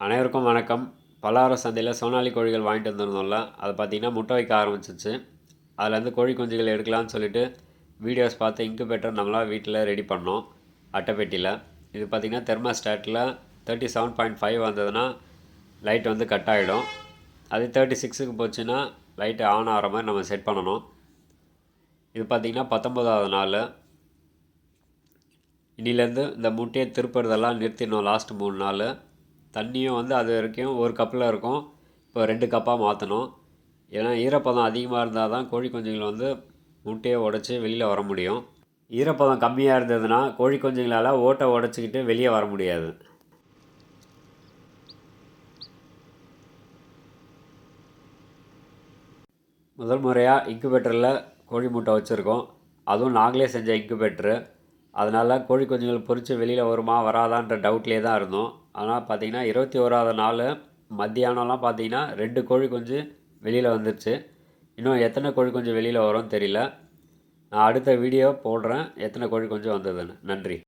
அனைவருக்கும் வணக்கம். பல்லாவரம் சந்தையில் சோனாலி கோழிகள் வாங்கிட்டு வந்திருந்தோம்ல, அது பார்த்திங்கன்னா முட்டை வைக்க ஆரம்பிச்சிச்சு. அதுலேருந்து கோழி குஞ்சுகள் எடுக்கலாம்னு சொல்லிட்டு வீடியோஸ் பார்த்து இன்குபேட்டர் நம்மளாம் வீட்டில் ரெடி பண்ணோம் அட்டைப்பெட்டியில். இது பார்த்திங்கன்னா தெர்மாஸ்டாட்டில் 37.5 வந்ததுன்னா லைட் வந்து கட் ஆகிடும். அது 36க்கு போச்சுன்னா லைட்டு ஆன் ஆகிற மாதிரி நம்ம செட் பண்ணணும். இது பார்த்திங்கன்னா 19வது நாள். இன்னிலேருந்து இந்த முட்டையை திருப்புறதெல்லாம் நிறுத்திடணும். லாஸ்ட்டு 3 நாள் தண்ணியும் வந்து அது வரைக்கும் ஒரு கப்பில் இருக்கும், இப்போ 2 கப்பாக மாற்றணும். ஏன்னா ஈரப்பதம் அதிகமாக இருந்தால் தான் கோழி குஞ்சுகள் வந்து முட்டையை உடச்சி வெளியில் வர முடியும். ஈரப்பதம் கம்மியாக இருந்ததுன்னா கோழி குஞ்சுங்களால் ஓட்டை உடச்சிக்கிட்டு வெளியே வர முடியாது. முதல் முறையாக இன்குபேட்டரில் கோழி முட்டை வச்சுருக்கோம். அதுவும் நாங்களே செஞ்ச இன்குபேட்டரு. அதனால் கோழி குஞ்சுகள் பொரித்து வெளியில் வருமா வராதான்ற டவுட்லேயே தான் இருந்தோம். ஆனால் பார்த்திங்கன்னா 21வது நாள் மத்தியானம்லாம் பார்த்திங்கன்னா 2 கோழி குஞ்சு வெளியில் வந்துருச்சு. இன்னும் எத்தனை கோழி குஞ்சு வெளியில் வரும்னு தெரியல. நான் அடுத்த வீடியோ போடுறேன் எத்தனை கோழி குஞ்சு வந்ததுன்னு. நன்றி.